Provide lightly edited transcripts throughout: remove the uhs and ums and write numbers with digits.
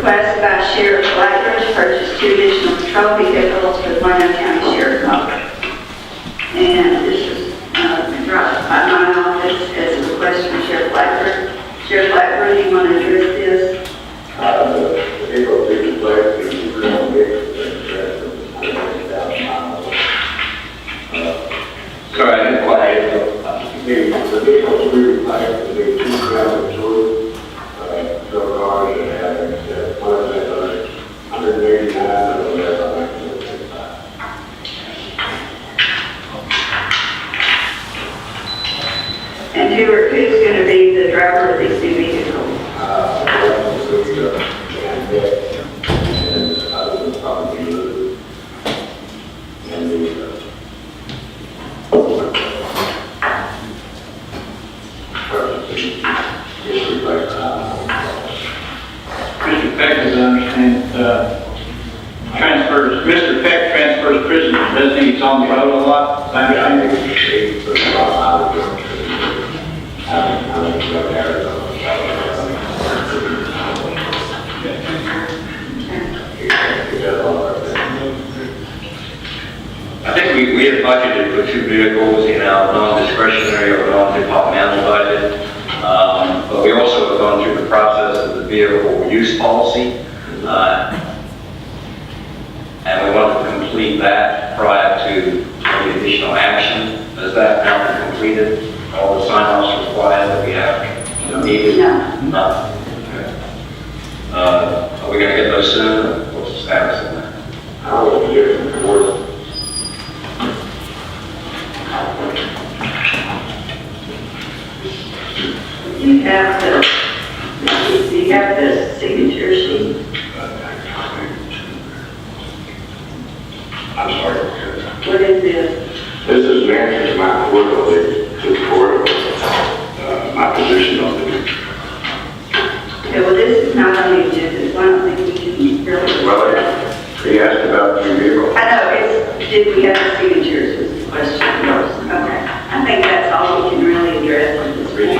request by Sheriff Blackburn to purchase 2 additional patrol vehicles for the Llano County Sheriff's Office. And this is dropped by my office as a request from Sheriff Blackburn. Sheriff Blackburn, do you want to address this? The vehicle being replaced is real big. Sorry, I didn't quite. The vehicles we replaced will be 2002 no cars and having one of them 189 and the rest of them. And who's going to be the driver of these new vehicles? And other than probably Lou and the Mr. Peck, as I understand, Mr. Peck transfers prisoners, doesn't he? He's on the road a lot. Is that I think we have budgeted for 2 vehicles in our non-discretionary or non-departmental budget, but we also have gone through the process of the vehicle use policy, and we want to complete that prior to any additional action. Has that now been completed? All the sign-offs required that we have needed? No. No. Okay. Are we going to get those soon? What's the status of that? I will be getting towards You have the signature sheet. I'm sorry. What is this? This is an answer to my quarterly report, my position on the. Okay, well, this is not on the agenda, so I don't think we can really. Well, he asked about 2 vehicles. I know, did we have the signatures was the question. Okay, I think that's all we can really address at this point.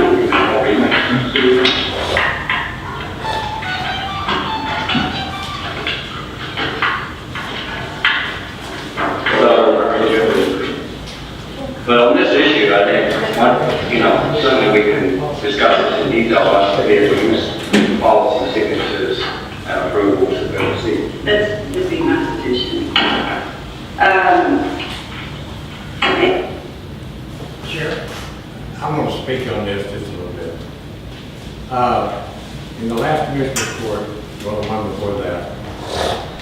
But on this issue, I think, certainly we can discuss this in detail, on the vehicle use policy signatures and approvals of the That would be my suggestion. Okay. Sheriff, I'm going to speak on this just a little bit. In the last commissioner's court, well, the one before that,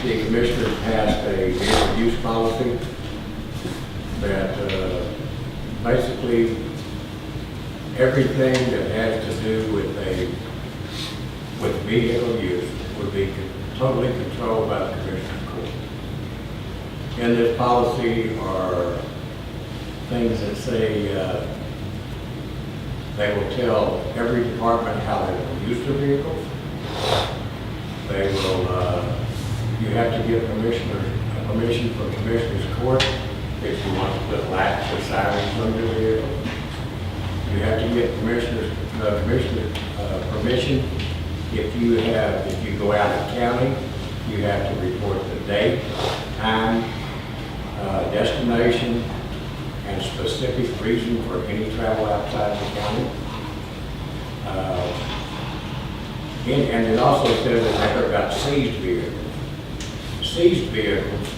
the commissioner passed a vehicle use policy that basically everything that has to do with vehicle use would be totally controlled by the commissioner's court. In this policy are things that say they will tell every department how they will use their vehicles. They will, you have to get permission from Commissioner's Court if you want to put lights or sirens on your vehicle. You have to get Commissioner's permission if you go out of county. You have to report the date, time, destination, and specific reason for any travel outside the county. And it also says that they've got seized vehicles. Seized vehicles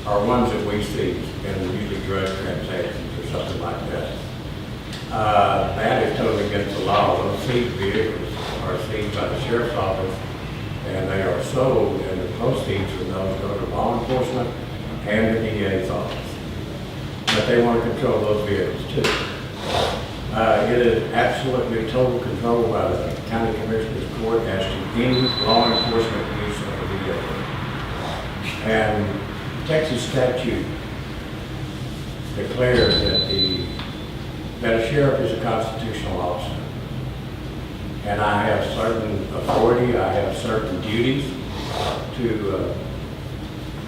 are ones that we seize, and usually drug transactions or something like that. That is totally against the law. Those seized vehicles are seized by the sheriff's office, and they are sold, and the proceeds of those go to law enforcement and the DA's office. But they want to control those vehicles too. It is absolutely total control by the county commissioner's court as to any law enforcement use of the vehicle. And Texas statute declares that a sheriff is a constitutional officer. And I have certain authority, I have certain duties to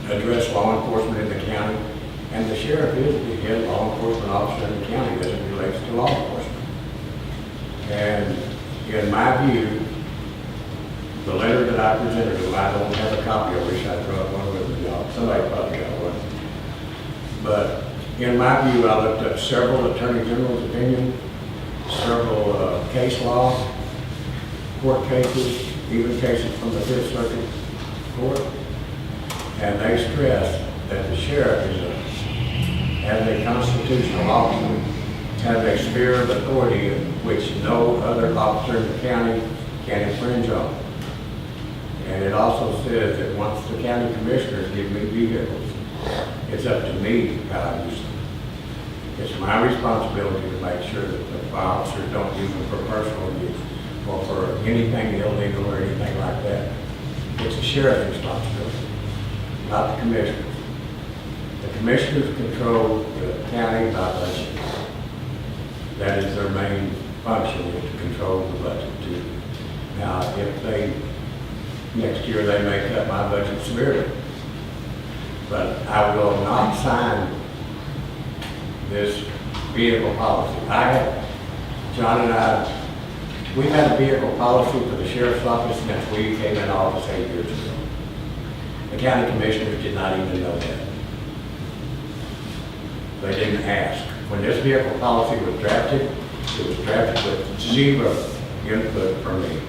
address law enforcement in the county. And the sheriff is the head law enforcement officer in the county as it relates to law enforcement. And in my view, The letter that I presented to him, I don't have a copy, I wish I brought one with me, y'all. Somebody probably got one. But in my view, I looked up several Attorney General's opinions, several case laws, court cases, even cases from the Fifth Circuit Court, and they stress that the sheriff as a constitutional officer, has a sphere of authority in which no other officer in the county can infringe on. And it also says that once the county commissioners give me vehicles, it's up to me how I use them. It's my responsibility to make sure that the officers don't use them for personal use or for anything illegal or anything like that. It's the sheriff's responsibility, not the commissioners. The commissioners control the county by budget. That is their main function, is to control the budget too. Now, if next year they may cut my budget severely, but I will not sign this vehicle policy. John and I, we've had a vehicle policy for the sheriff's office since we came in office 8 years ago. The county commissioners did not even know that. They didn't ask. When this vehicle policy was drafted, it was drafted with zero input from me.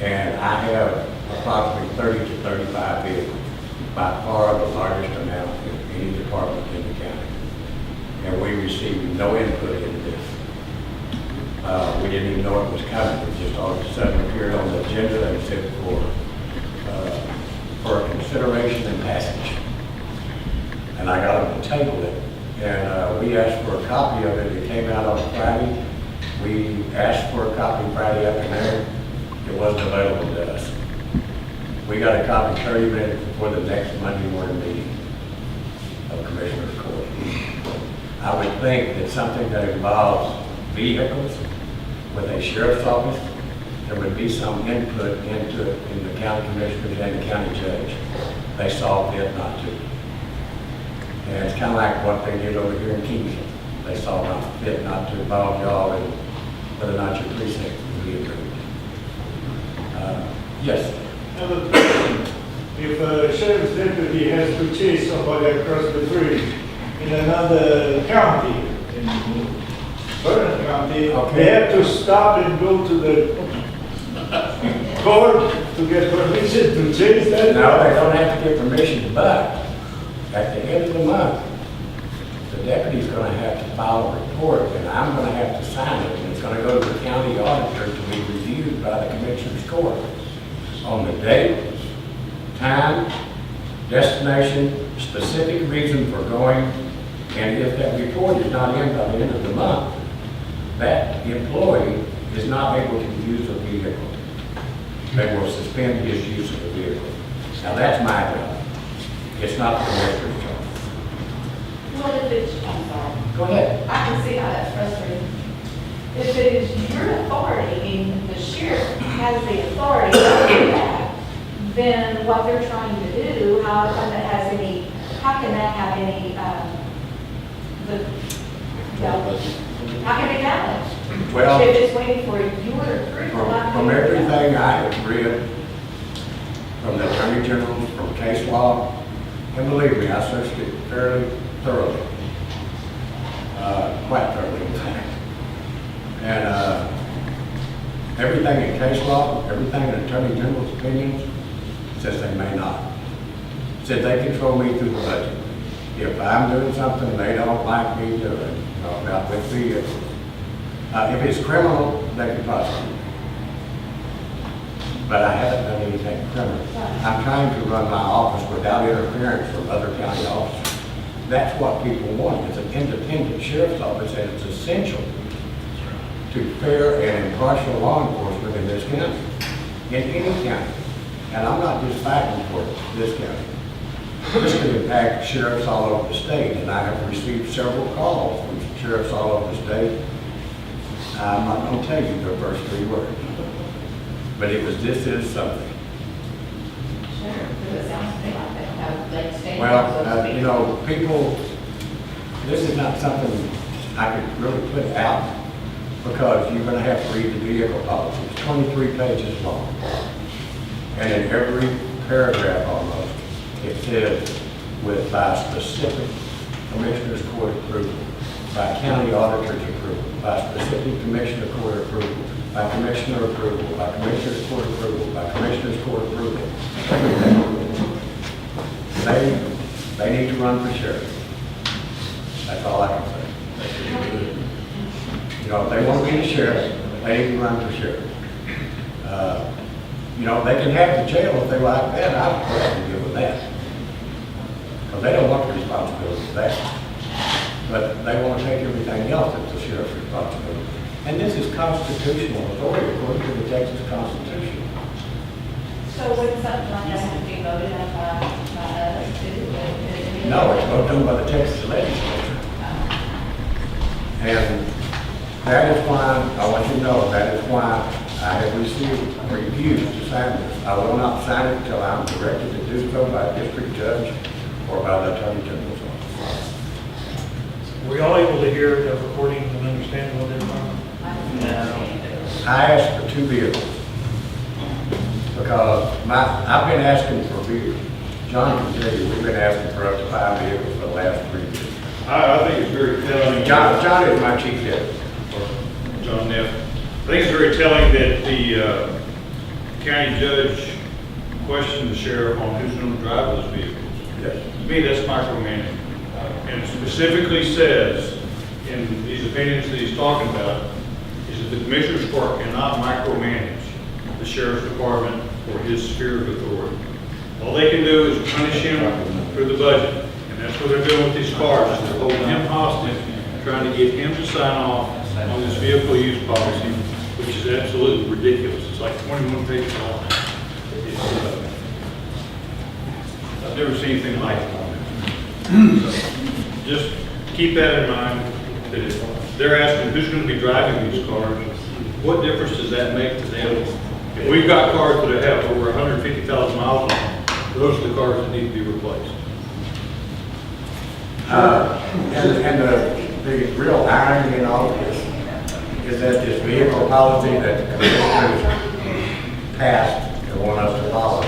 And I have approximately 30 to 35 vehicles, by far the largest amount in any department in the county. And we received no input into this. We didn't even know it was coming. It just all of a sudden appeared on the agenda and said for consideration and passage. And I got them to table it. And we asked for a copy of it. It came out on Friday. We asked for a copy Friday afternoon. It wasn't available to us. We got a copy 30 minutes before the next Monday morning meeting of Commissioner's Court. I would think that something that involves vehicles with a sheriff's office, there would be some input into it in the county commissioners and the county judge. They saw fit not to. And it's kind of like what they did over here in Kingston. They saw fit not to involve y'all in whether or not your precinct would be approved. Yes. Another question. If a sheriff's deputy has to chase somebody across the bridge in another county, in Vernon County, Okay. they have to stop and go to the court to get permission to chase that? No, they don't have to get permission, but at the end of the month, the deputy's going to have to file a report, and I'm going to have to sign it, and it's going to go to the county auditor to be reviewed by the commissioner's court on the date, time, destination, specific reason for going, and if that report is not in by the end of the month, that employee is not able to use a vehicle. They will suspend his use of the vehicle. Now, that's my job. It's not the commissioner's job. Well, if it's, I'm sorry, Go ahead. I can see how that's frustrating. If it is your authority and the sheriff has the authority to do that, then what they're trying to do, how can that have any, how can it be balanced? Well, If it's waiting for your approval, not from your- everything I have read, from the Attorney General, from case law, and believe me, I searched it fairly thoroughly, quite thoroughly, in fact. And everything in case law, everything in Attorney General's opinions says they may not. Said they control me through the budget. If I'm doing something they don't like me doing, about with vehicles, if it's criminal, they can prosecute me. But I haven't done anything criminal. I'm trying to run my office without interference from other county officers. That's what people want. It's an independent sheriff's office, and it's essential to fair and impartial law enforcement in this county, in any county. And I'm not just fighting for this county. This could impact sheriffs all over the state, and I have received several calls from sheriffs all over the state. I'm not going to tell you their first 3 words, but this is something. Sure, because it sounds to me like they don't have leg standing. Well, people, this is not something I could really put out because you're going to have to read the vehicle policy. It's 23 pages long. And in every paragraph almost, it says with by specific commissioner's court approval, by county auditor's approval, by specific commissioner court approval, by commissioner approval, by commissioner's court approval, by commissioner's court approval. They need to run for sheriff. That's all I can say. You know, if they want to be the sheriff, they need to run for sheriff. You know, they can have the jail if they like that. I would gladly deal with that. Because they don't want the responsibility for that. But they want to take everything else that's the sheriff's responsibility. And this is constitutional authority according to the Texas Constitution. So would something like that have to be voted on by us too? No, it's going to be done by the Texas legislature. And that is why, I want you to know, that is why I have received reviews to sign this. I will not sign it until I'm directed to do so by a district judge or by the attorney general's office. Were y'all able to hear the recording and understand what they're talking? I asked for 2 vehicles because I've been asking for vehicles. John can tell you, we've been asking for up to 5 vehicles for the last 3 years. I think it's very telling. John is my chief deputy. John Neff. I think it's very telling that the county judge questioned the sheriff on who's going to drive those vehicles. Yes. To me, that's micromanagement. And it specifically says in these opinions that he's talking about is that the commissioner's court cannot micromanage the sheriff's department or his sphere of authority. All they can do is punish him through the budget. And that's what they're doing with these cars. They're holding him hostage, trying to get him to sign off on this vehicle use policy, which is absolutely ridiculous. It's like 21 pages long. I've never seen anything like it. So, just keep that in mind, that if they're asking who's going to be driving these cars, what difference does that make to them? If we've got cars that have over 150,000 miles on them, those are the cars that need to be replaced. And the real irony in all of this is that this vehicle policy that the commissioners passed and want us to follow,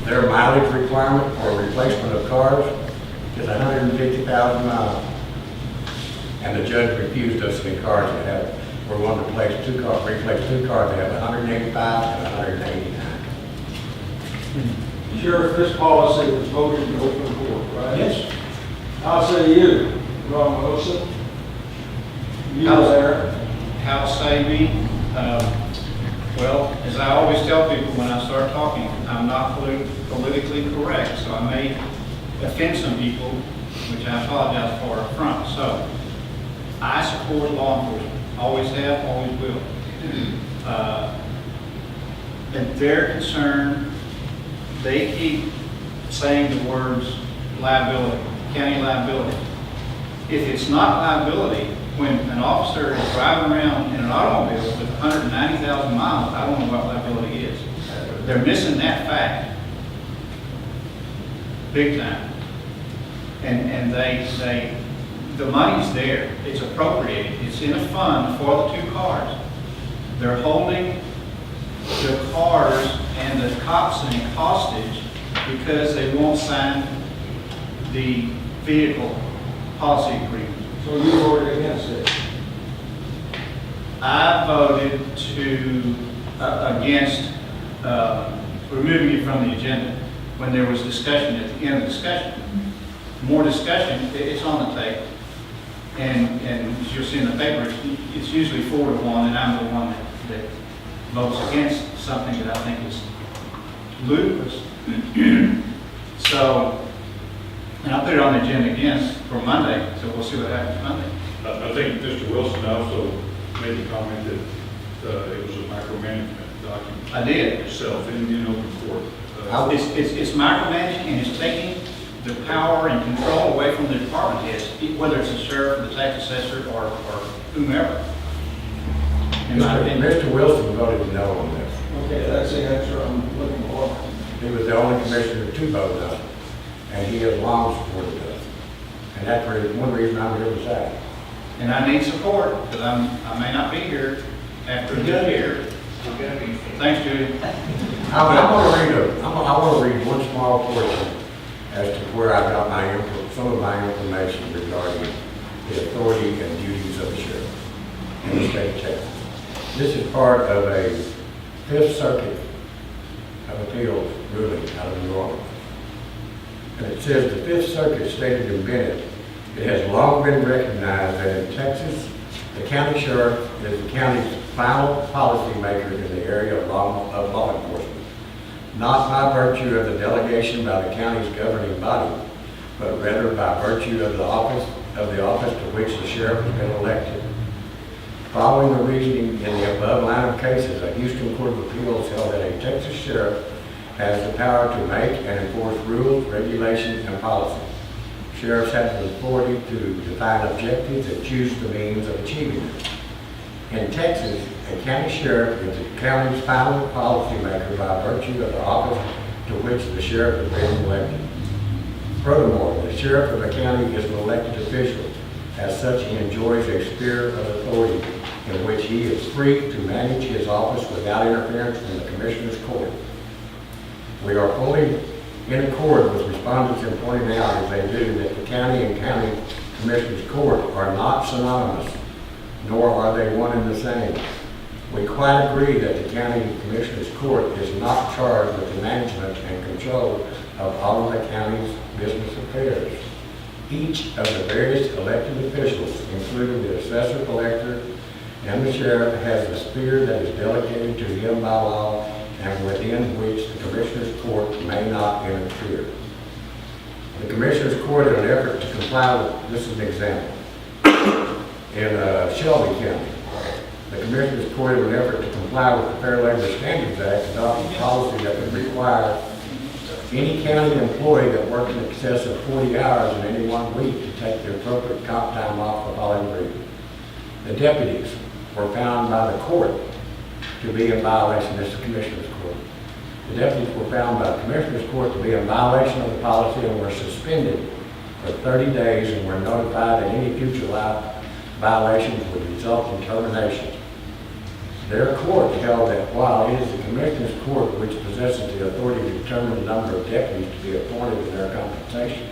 their mileage requirement for replacement of cars is 150,000 miles. And the judge refused us any cars that have, we want to replace 2 cars that have 185 and 189. Sheriff, this policy was voted in open court, right? Yes. I'll say you, Ron Wilson. You were there. How say me? Well, as I always tell people when I start talking, I'm not politically correct, so I may offend some people, which I apologize for up front. So, I support law enforcement. Always have, always will. And their concern, they keep saying the words liability, county liability. If it's not liability, when an officer is driving around in an automobile with 190,000 miles, I don't know what liability is. They're missing that fact. Big time. And the money's there. It's appropriated. It's in a fund for the 2 cars. They're holding the cars and the cops in hostage because they won't sign the vehicle policy agreement. So you voted against it? I voted against removing it from the agenda when there was discussion at the end of discussion. More discussion, it's on the table. And as you'll see in the paper, it's usually 4-1, and I'm the one that votes against something that I think is ludicrous. So, and I'll put it on the agenda again for Monday, so we'll see what happens Monday. I think Mr. Wilson also made the comment that it was a micromanagement document. I did. Itself in open court. It's micromanaging, and it's taking the power and control away from the department heads, whether it's the sheriff, the tax assessor, or whomever. In my opinion. Mr. Wilson voted no on this. Okay, that's the answer I'm looking for. He was the only commissioner to vote no, and he has long supported us. And that's one reason I'm here this afternoon. And I need support, because I may not be here after this year. Thanks, Judy. I want to read one small portion as to where I got my input, some of my information regarding the authority and duties of the sheriff in the state of Texas. This is part of a Fifth Circuit of Appeals ruling out of New Orleans. And it says the Fifth Circuit stated in Bennett, it has long been recognized that in Texas, the county sheriff is the county's final policy maker in the area of law enforcement, not by virtue of the delegation by the county's governing body, but rather by virtue of the office to which the sheriff has been elected. Following the reasoning in the above line of cases, a Houston Court of Appeals held that a Texas sheriff has the power to make and enforce rules, regulations, and policies. Sheriffs have the authority to define objectives and choose the means of achieving them. In Texas, a county sheriff is the county's final policymaker by virtue of the office to which the sheriff has been elected. Furthermore, the sheriff of a county is an elected official. As such, he enjoys a sphere of authority in which he is free to manage his office without interference from the Commissioner's Court. We are fully in accord with respondents in pointing out, as they do, that the county and county Commissioner's Court are not synonymous, nor are they one and the same. We quite agree that the County Commissioner's Court is not charged with the management and control of all of the county's business affairs. Each of the various elected officials, including the assessor collector and the sheriff, has a sphere that is delegated to him by law and within which the Commissioner's Court may not interfere. The Commissioner's Court, in an effort to comply with, this is an example, in Shelby County, the Commissioner's Court, in an effort to comply with the Fair Labor Standards Act, adopted a policy that would require any county employee that worked in excess of 40 hours in any one week to take the appropriate comp time off for holiday leave. The deputies were found by the court to be in violation. This is the Commissioner's Court. The deputies were found by the Commissioner's Court to be in violation of the policy and were suspended for 30 days and were notified that any future violations would result in termination. Their court held that while it is the Commissioner's Court which possesses the authority to determine the number of deputies to be appointed and their compensation,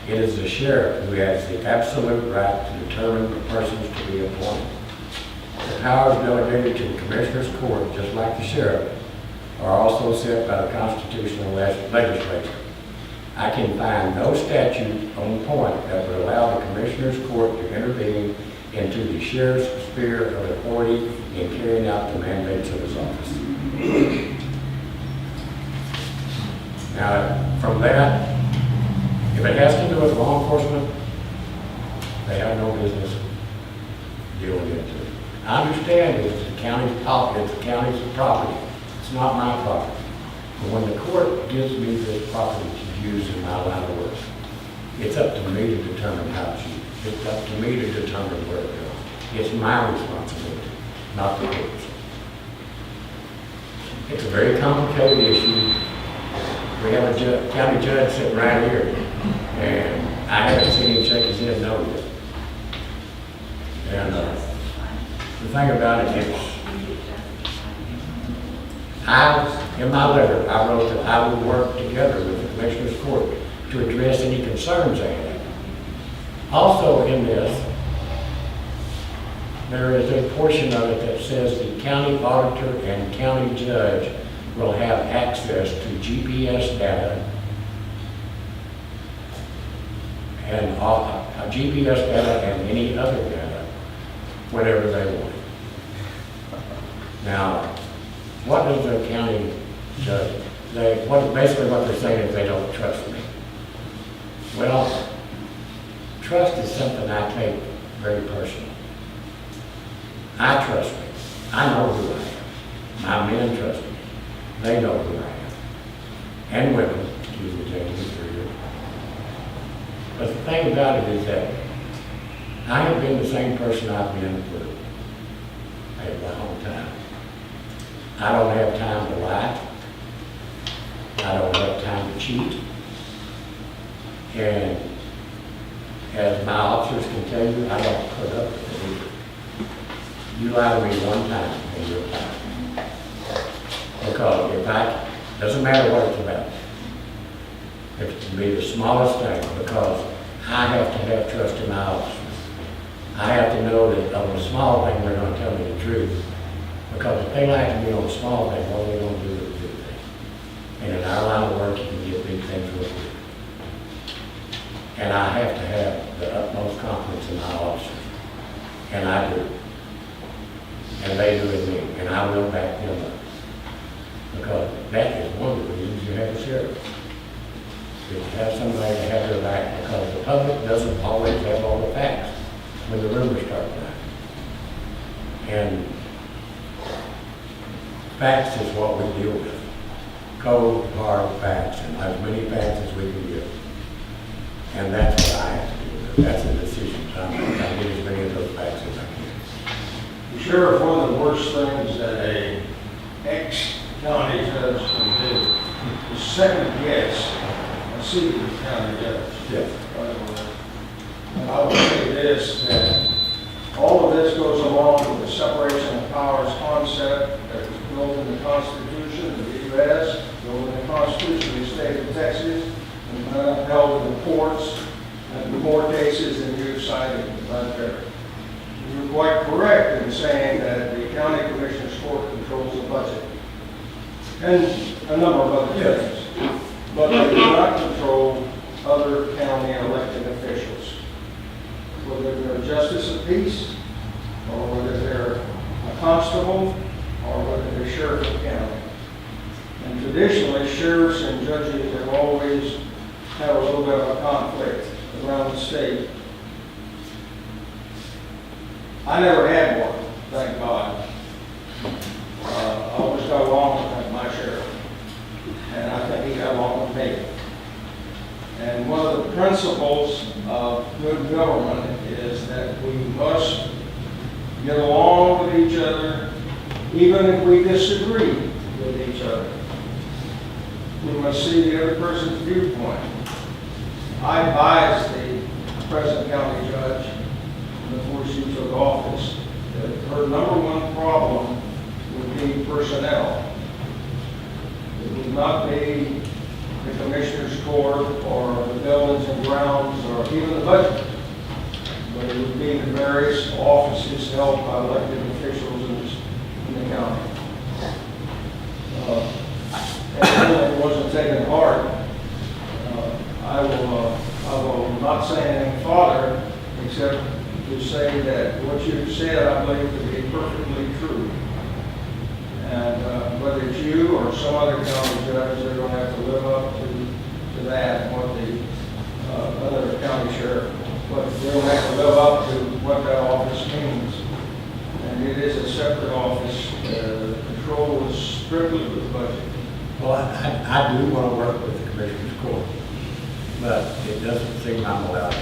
it is the sheriff who has the absolute right to determine the persons to be appointed. The powers delegated to the Commissioner's Court, just like the sheriff, are also set by the constitutional legislature. I can find no statute on point that would allow the Commissioner's Court to intervene into the sheriff's sphere of authority in carrying out the mandates of his office. Now, from that, if it has to do with law enforcement, they have no business dealing with it. I understand it's the county's property, it's not my property. But when the court gives me this property to use in my line of work, it's up to me to determine how to use it. It's up to me to determine where it goes. It's my responsibility, not the court's. It's a very complicated issue. We have a county judge sitting right here, and I haven't seen him shake his head no yet. And the thing about it is, in my letter, I wrote that I would work together with the Commissioner's Court to address any concerns they have. Also in this, there is a portion of it that says the county auditor and county judge will have access to GPS data and GPS data and any other data, whatever they want. Now, what does the county judge? Basically what they're saying is they don't trust me. Well, trust is something I take very personally. I trust me. I know who I am. My men trust me. They know who I am. And women, excuse me, taking me through here. But the thing about it is that I have been the same person I've been for a long time. I don't have time to lie. I don't have time to cheat. And as my officers can tell you, I don't put up with it either. You lie to me one time and you're fine. Because doesn't matter what it's about. It can be the smallest thing, because I have to have trust in my officers. I have to know that on the small thing, they're gonna tell me the truth. Because if they lie to me on the small thing, what are they gonna do with the big thing? And in our line of work, you can get big things real quick. And I have to have the utmost confidence in my officers. And I do. And they do in me, and I will back them up. Because that is one of the reasons you have a sheriff. You have somebody to have their back, because the public doesn't always have all the facts when the rumors start flying. And facts is what we deal with. Cold, hard facts, and as many facts as we can give. And that's what I have to do with. That's the decision. I get as many of those facts as I can. Sheriff, one of the worst things that a ex-county judge can do is second guess a sitting county judge. Yes. And I would say this, that all of this goes along with the separation of powers concept that was built in the Constitution of the U.S., built in the Constitution of the state of Texas, and upheld in the courts, and more cases than you've cited right there. You're quite correct in saying that the county commissioner's court controls the budget and a number of other things, but they do not control other county elected officials, whether they're a justice of peace, or whether they're a constable, or whether they're sheriff of county. And traditionally, sheriffs and judges have always had a little bit of a conflict around the state. I never had one, thank God. I always got along with my sheriff, and I think he got along with me. And one of the principles of good government is that we must get along with each other, even if we disagree with each other. We must see the other person's viewpoint. I advised the present county judge before she took office that her number one problem would be personnel. It would not be the commissioner's court or the buildings and grounds or even the budget, but it would be the various offices held by elected officials in the county. And it wasn't taken to heart. I will not say anything further except to say that what you've said, I believe to be perfectly true. And whether it's you or some other county judge, they're going to have to live up to that, and what the other county sheriff, but they're going to have to live up to what that office means. And it is a separate office. The control is strictly with the budget. Well, I do want to work with the commissioner's court, but it doesn't seem I'm allowed to.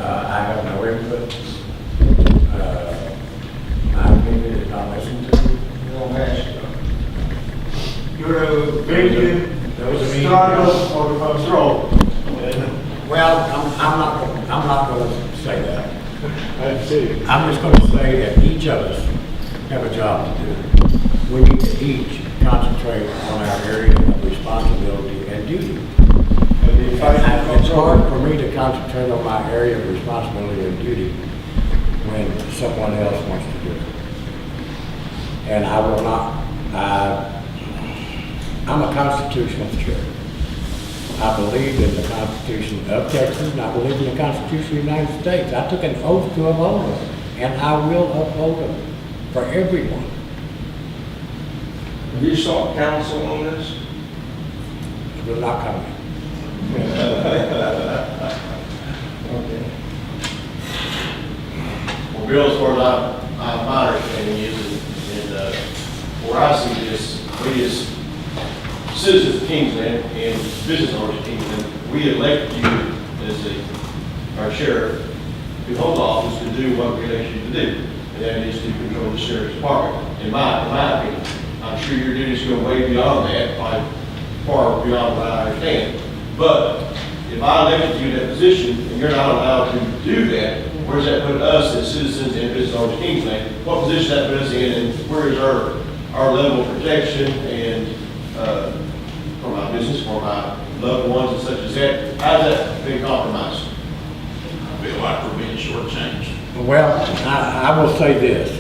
I have no input. My opinion is not listened to. You don't ask. You're a victim, struggle, or control. Well, I'm not going to say that. I see. I'm just going to say that each of us have a job to do. We need to each concentrate on our area of responsibility and duty. It's hard for me to concentrate on my area of responsibility and duty when someone else wants to do it. And I will not, I'm a constitutional sheriff. I believe in the Constitution of Texas, and I believe in the Constitution of the United States. I took an oath to uphold them, and I will uphold them for everyone. Have you sought counsel on this? It will not come. Okay. Well, Bill, as far as my understanding is, where I see this, we as citizens of Kingsland and business owners of Kingsland, we elected you as our sheriff to hold office to do what we elected you to do, and that is to control the sheriff's department. In my opinion, I'm sure your duties go way beyond that, probably far beyond what I understand. But if I elected you in that position and you're not allowed to do that, where does that put us as citizens and business owners of Kingsland? What position does that put us in, and where is our our level of protection and, for my business, for my loved ones and such as that, how's that been compromised? I feel like we're being shortchanged. Well, I will say this.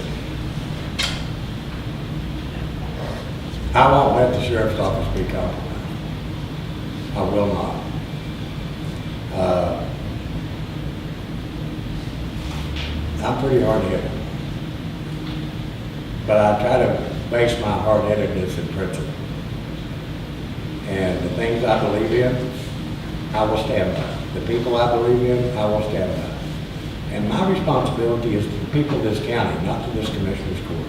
I won't let the sheriff's office be compromised. I will not. I'm pretty hard-headed. But I try to base my hard-headedness in principle. And the things I believe in, I will stand by. The people I believe in, I will stand by. And my responsibility is to the people of this county, not to this commissioner's court.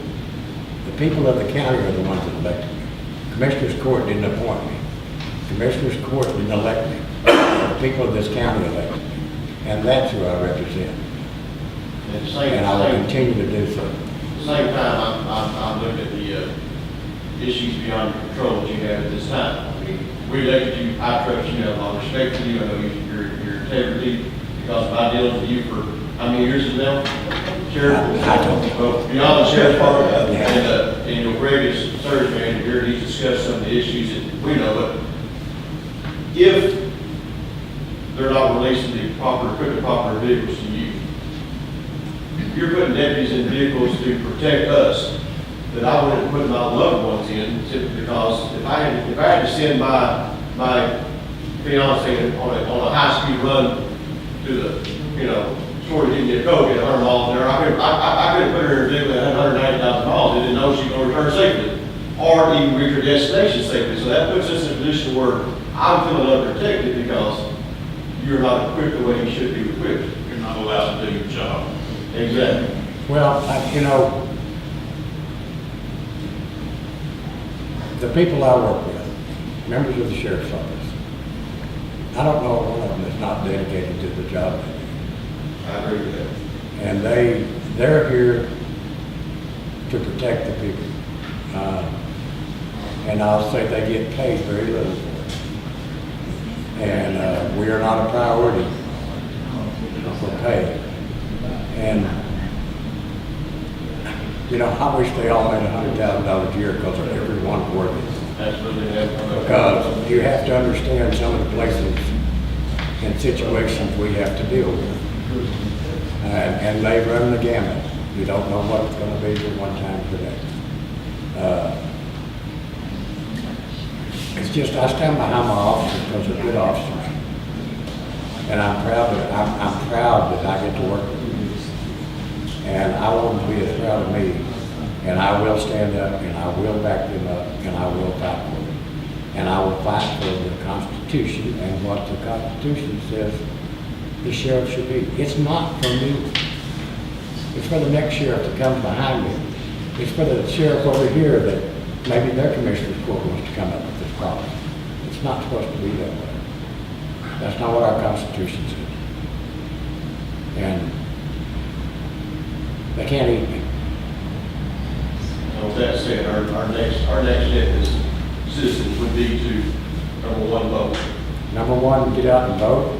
The people of the county are the ones that elected me. Commissioner's court didn't appoint me. Commissioner's court didn't elect me. The people of this county elected me. And that's who I represent. At the same And I will time, continue to do so. at the same time, I'm looking at the issues beyond your control that you have at this time. I mean, we elected you, I trust you, I have a lot of respect for you, I know your integrity, because of my dealing with you for how many years now? Sheriff? I don't. Well, beyond the sheriff's department, and your greatest service manager here, he's discussed some of the issues that we know, but if they're not releasing the proper vehicles to you, you're putting deputies in vehicles to protect us that I wouldn't put my loved ones in, simply because if I had to send my fiance on a high-speed run to the, store to get a Coke at 100 miles an hour, I couldn't put her in a vehicle at 190,000 miles and didn't know she was going to return safely, or even reach her destination safely. So that puts us in a position where I'm feeling unprotected because you're not equipped the way you should be equipped. You're not allowed to do your job. Exactly. Well, the people I work with, members of the sheriff's office, I don't know one of them that's not dedicated to the job they do. I agree with that. And they're here to protect the people. And I'll say they get paid very little for it. And we are not a priority for pay. And, I wish they all made $100,000 a year because of everyone working. Absolutely. Because you have to understand some of the places and situations we have to deal with. And they run the gamut. You don't know what it's going to be from one time to the next. It's just, I stand behind my officers because they're good officers. And I'm proud that I get to work with them. And I want them to be as proud of me. And I will stand up, and I will back them up, and I will fight for them. And I will fight for the Constitution and what the Constitution says the sheriff should be. It's not for me. It's for the next sheriff that comes behind me. It's for the sheriff over here that maybe their commissioner's court wants to come up with this problem. It's not supposed to be that way. That's not what our Constitution says. And they can't eat me. And with that said, our next step as citizens would be to, number one, vote. Number one, get out and vote.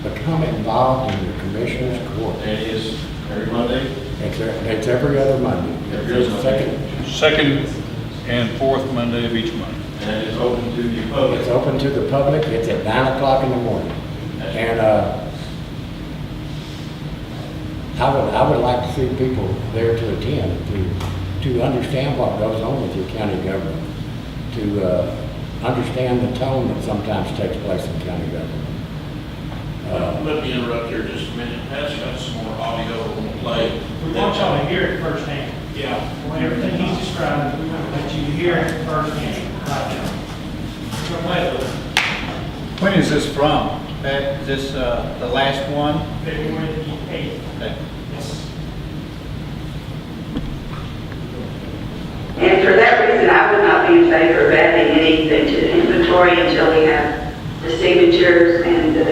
Become involved in your commissioner's court. And it is every Monday. It's every other Monday. Every other Monday. Second and fourth Monday of each month. And it is open to the public. It's open to the public. It's at 9 o'clock in the morning. And I would like to see people there to attend, to understand what goes on with your county government, to understand the tone that sometimes takes place in county government. Let me interrupt here just a minute. Pat's got some more audio on the play. We want y'all to hear it firsthand. Yeah. Everything he's describing, we want to let you hear it firsthand right now. We're gonna play it. When is this from? Is this the last one? February the 8th. Okay. Yes. And for that reason, I would not be in favor of adding anything to the inventory until we have the signatures and the